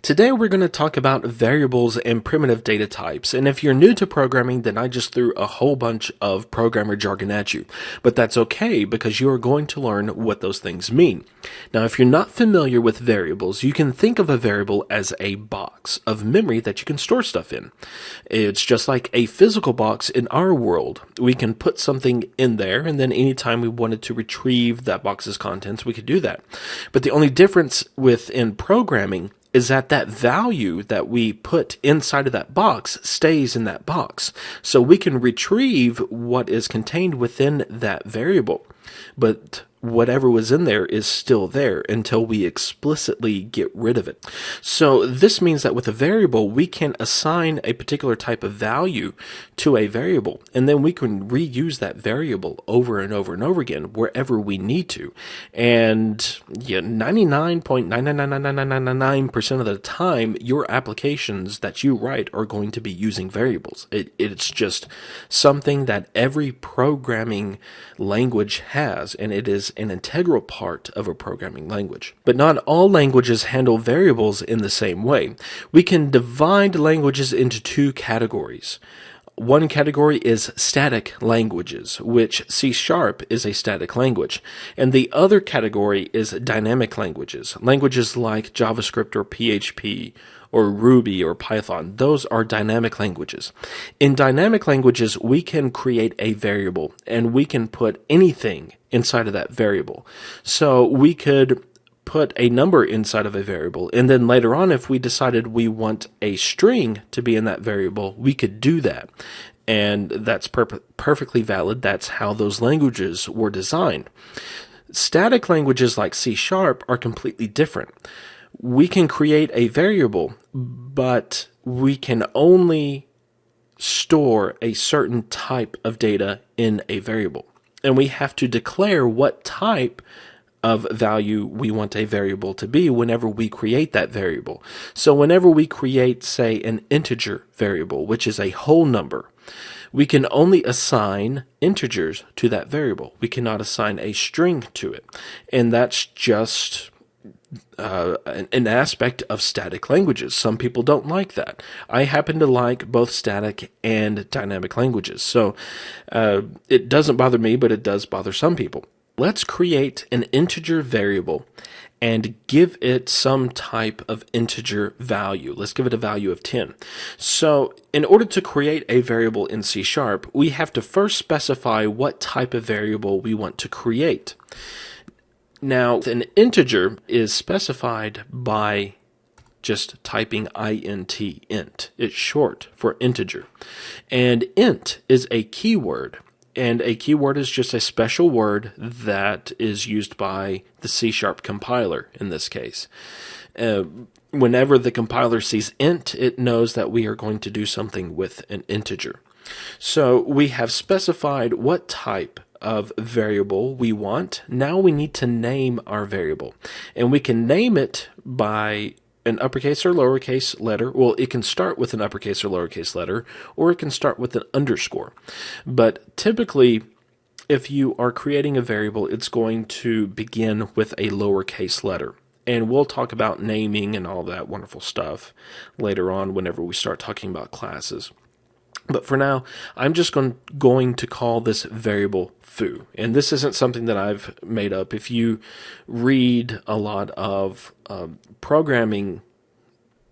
Today we're going to talk about variables and primitive data types. And if you're new to programming, then I just threw a whole bunch of programmer jargon at you. But that's okay because you are going to learn what those things mean. Now, if you're not familiar with variables, you can think of a variable as a box of memory that you can store stuff in. It's just like a physical box in our world. We can put something in there, and then anytime we wanted to retrieve that box's contents, we could do that. But the only difference within programming is that that value that we put inside of that box stays in that box. So we can retrieve what is contained within that variable. But whatever was in there is still there until we explicitly get rid of it. So this means that with a variable, we can assign a particular type of value to a variable, and then we can reuse that variable over and over and over again wherever we need to. And 99.9999999% of the time, your applications that you write are going to be using variables. It's just something that every programming language has, and it is an integral part of a programming language. But not all languages handle variables in the same way. We can divide languages into two categories. One category is static languages, which C# is a static language. And the other category is dynamic languages, languages like JavaScript or PHP or Ruby or Python. Those are dynamic languages. In dynamic languages, we can create a variable and we can put anything inside of that variable. So we could put a number inside of a variable, and then later on, if we decided we want a string to be in that variable, we could do that. And that's perfectly valid. That's how those languages were designed. Static languages like C# are completely different. We can create a variable, but we can only store a certain type of data in a variable. And we have to declare what type of value we want a variable to be whenever we create that variable. So whenever we create, say, an integer variable, which is a whole number, we can only assign integers to that variable. We cannot assign a string to it. And that's just an aspect of static languages. Some people don't like that. I happen to like both static and dynamic languages. So it doesn't bother me, but it does bother some people. Let's create an integer variable and give it some type of integer value. Let's give it a value of 10. So in order to create a variable in C#, we have to first specify what type of variable we want to create. Now, an integer is specified by just typing int, int. It's short for integer. And int is a keyword. And a keyword is just a special word that is used by the C# compiler in this case. Whenever the compiler sees int, it knows that we are going to do something with an integer. So we have specified what type of variable we want. Now we need to name our variable. And we can name it by an uppercase or lowercase letter. Well, it can start with an uppercase or lowercase letter, or it can start with an underscore. But typically, if you are creating a variable, it's going to begin with a lowercase letter. And we'll talk about naming and all that wonderful stuff later on whenever we start talking about classes. But for now, I'm just going to call this variable foo. And this isn't something that I've made up. If you read a lot of programming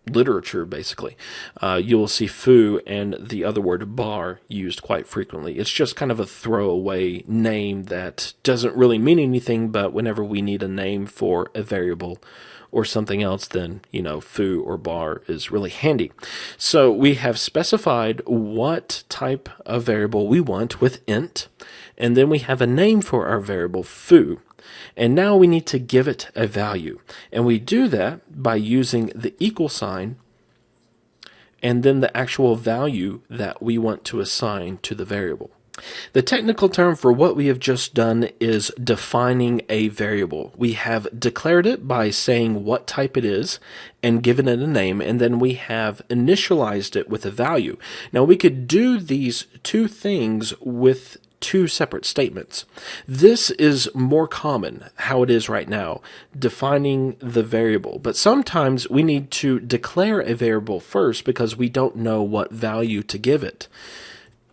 literature, basically, you will see foo and the other word bar used quite frequently. It's just kind of a throwaway name that doesn't really mean anything, but whenever we need a name for a variable or something else, then, foo or bar is really handy. So we have specified what type of variable we want with int, and then we have a name for our variable foo. And now we need to give it a value. And we do that by using the equal sign and then the actual value that we want to assign to the variable. The technical term for what we have just done is defining a variable. We have declared it by saying what type it is and given it a name, and then we have initialized it with a value. Now we could do these two things with two separate statements. This is more common how it is right now, defining the variable. But sometimes we need to declare a variable first because we don't know what value to give it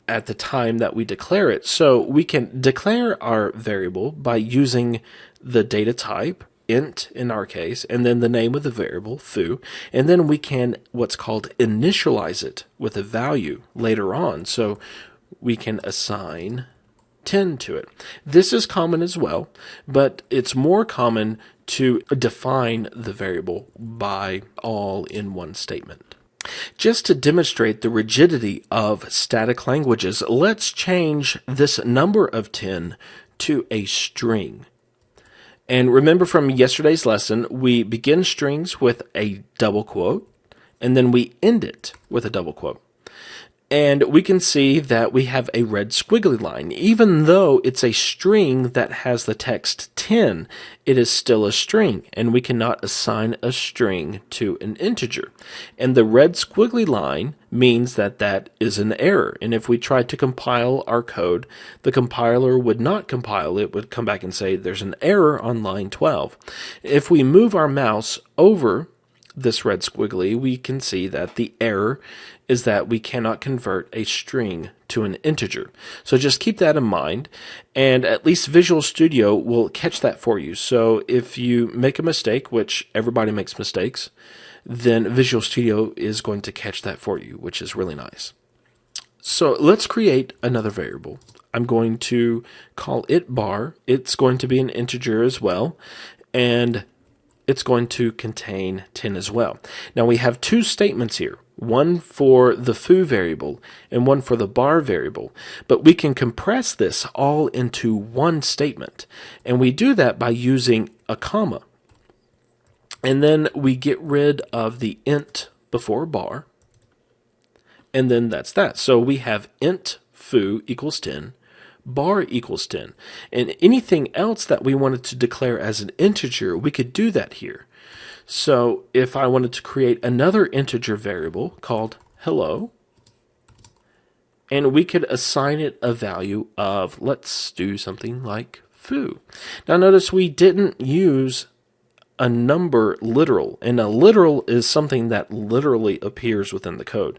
at the time that we declare it. So we can declare our variable by using the data type, int in our case, and then the name of the variable, foo, and then we can what's called initialize it with a value later on. So we can assign 10 to it. This is common as well, but it's more common to define the variable by all in one statement. Just to demonstrate the rigidity of static languages, let's change this number of 10 to a string. And remember from yesterday's lesson, we begin strings with a double quote, and then we end it with a double quote. And we can see that we have a red squiggly line. Even though it's a string that has the text 10, it is still a string, and we cannot assign a string to an integer. And the red squiggly line means that that is an error. And if we tried to compile our code, the compiler would not compile. It would come back and say there's an error on line 12. If we move our mouse over this red squiggly, we can see that the error is that we cannot convert a string to an integer. So just keep that in mind, and at least Visual Studio will catch that for you. So if you make a mistake, which everybody makes mistakes, then Visual Studio is going to catch that for you, which is really nice. So let's create another variable. I'm going to call it bar. It's going to be an integer as well, and it's going to contain 10 as well. Now we have two statements here, one for the foo variable and one for the bar variable, but we can compress this all into one statement, and we do that by using a comma. And then we get rid of the int before bar, and then that's that. So we have int foo equals 10, bar equals 10. And anything else that we wanted to declare as an integer, we could do that here. So if I wanted to create another integer variable called hello, and we could assign it a value of, let's do something like foo. Now notice we didn't use a number literal, and a literal is something that literally appears within the code.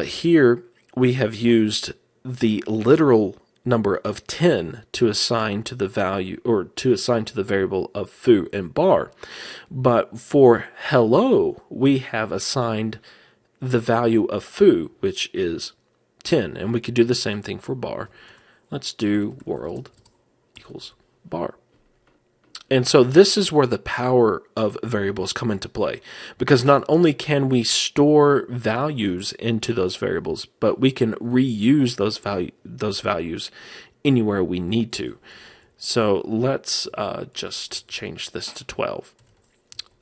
Here we have used the literal number of 10 to assign to the value, or to assign to the variable of foo and bar. But for hello, we have assigned the value of foo, which is 10, and we could do the same thing for bar. Let's do world equals bar. And so this is where the power of variables come into play, because not only can we store values into those variables, but we can reuse those values anywhere we need to. So let's just change this to 12.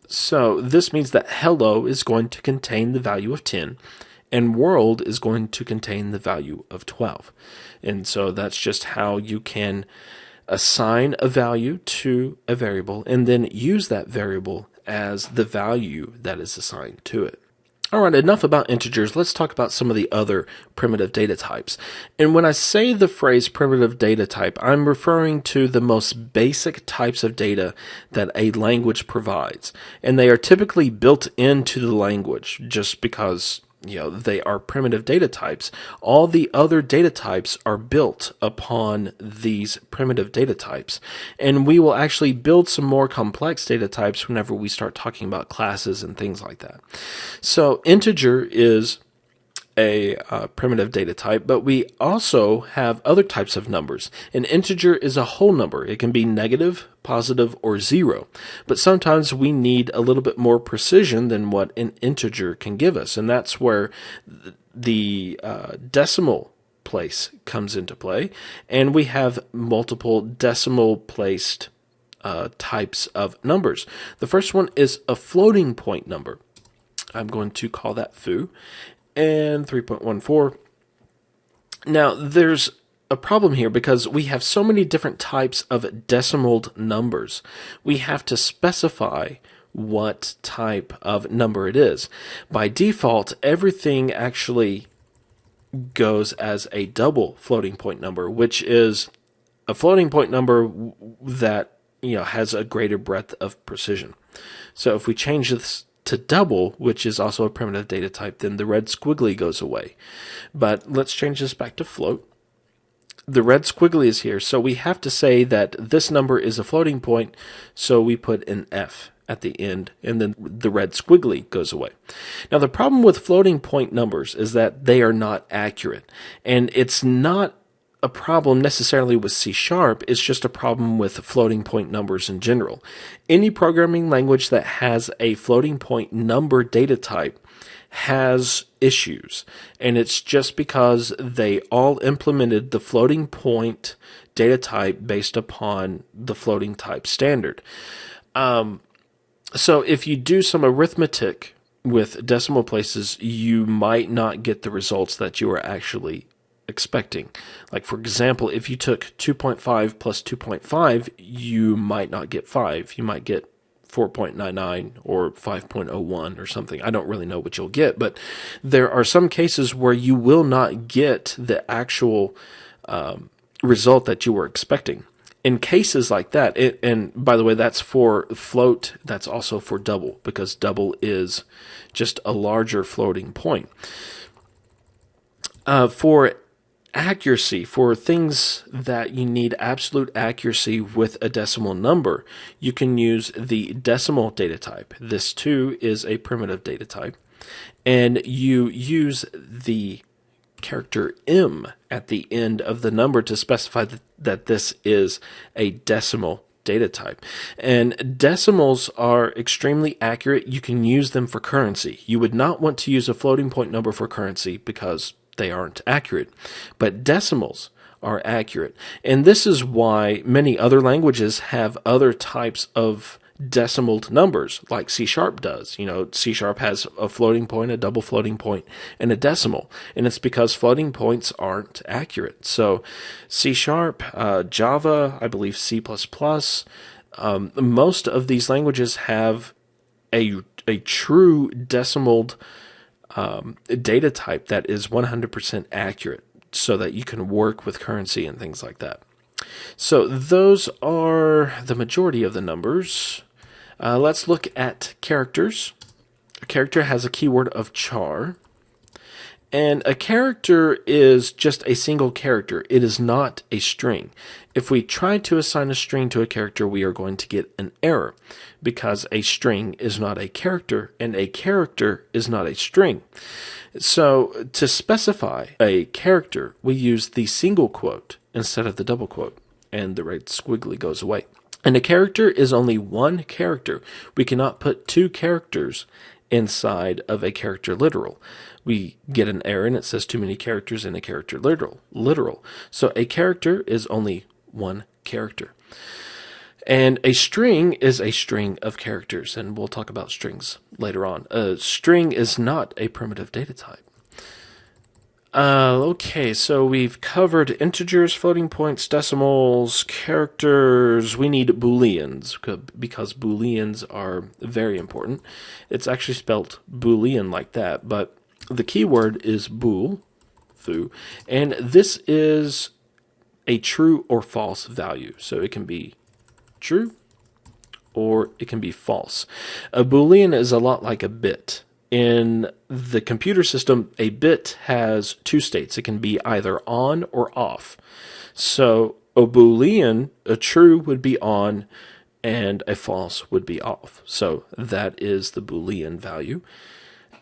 So this means that hello is going to contain the value of 10, and world is going to contain the value of 12. And so that's just how you can assign a value to a variable and then use that variable as the value that is assigned to it. Alright, enough about integers. Let's talk about some of the other primitive data types. And when I say the phrase primitive data type, I'm referring to the most basic types of data that a language provides. And they are typically built into the language just because they are primitive data types. All the other data types are built upon these primitive data types. And we will actually build some more complex data types whenever we start talking about classes and things like that. So integer is a primitive data type, but we also have other types of numbers. An integer is a whole number. It can be negative, positive, or 0. But sometimes we need a little bit more precision than what an integer can give us, and that's where the decimal place comes into play. And we have multiple decimal placed types of numbers. The first one is a floating point number. I'm going to call that foo. And 3.14. Now, there's a problem here because we have so many different types of decimaled numbers. We have to specify what type of number it is. By default, everything actually goes as a double floating point number, which is a floating point number that has a greater breadth of precision. So if we change this to double, which is also a primitive data type, then the red squiggly goes away. But let's change this back to float. The red squiggly is here, so we have to say that this number is a floating point, so we put an F at the end, and then the red squiggly goes away. Now, the problem with floating point numbers is that they are not accurate, and it's not a problem necessarily with C#, it's just a problem with floating point numbers in general. Any programming language that has a floating point number data type has issues, and it's just because they all implemented the floating point data type based upon the floating type standard. So if you do some arithmetic with decimal places, you might not get the results that you are actually expecting. Like, for example, if you took 2.5 plus 2.5, you might not get 5. You might get 4.99 or 5.01 or something. I don't really know what you'll get, but there are some cases where you will not get the actual result that you were expecting. In cases like that, and by the way, that's for float, that's also for double, because double is just a larger floating point. For accuracy, for things that you need absolute accuracy with a decimal number, you can use the decimal data type. This too is a primitive data type. And you use the character M at the end of the number to specify that this is a decimal data type. And decimals are extremely accurate. You can use them for currency. You would not want to use a floating point number for currency because they aren't accurate, but decimals are accurate. And this is why many other languages have other types of decimal numbers, like C# does. C# has a floating point, a double floating point, and a decimal. And it's because floating points aren't accurate. So C#, Java, I believe C++, most of these languages have a true decimal data type that is 100% accurate, so that you can work with currency and things like that. So those are the majority of the numbers. Let's look at characters. A character has a keyword of char. And a character is just a single character. It is not a string. If we try to assign a string to a character, we are going to get an error, because a string is not a character, and a character is not a string. So to specify a character, we use the single quote instead of the double quote, and the red squiggly goes away. And a character is only one character. We cannot put two characters inside of a character literal. We get an error and it says too many characters in a character literal. So a character is only one character. And a string is a string of characters, and we'll talk about strings later on. A string is not a primitive data type. Okay, so we've covered integers, floating points, decimals, characters. We need booleans, because booleans are very important. It's actually spelt boolean like that, but the keyword is bool, foo, and this is a true or false value. So it can be true or it can be false. A boolean is a lot like a bit. In the computer system, a bit has two states. It can be either on or off. So a boolean, a true would be on and a false would be off. So that is the boolean value.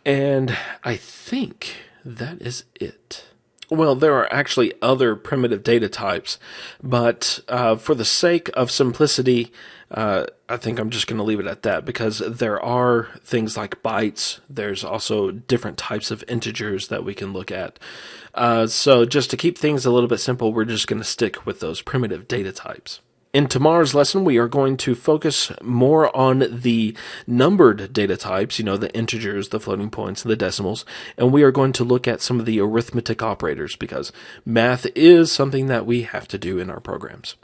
And I think that is it. Well, there are actually other primitive data types, but for the sake of simplicity, I think I'm just going to leave it at that, because there are things like bytes. There's also different types of integers that we can look at. So just to keep things a little bit simple, we're just going to stick with those primitive data types. In tomorrow's lesson, we are going to focus more on the numbered data types, the integers, the floating points, and the decimals, and we are going to look at some of the arithmetic operators, because math is something that we have to do in our programs.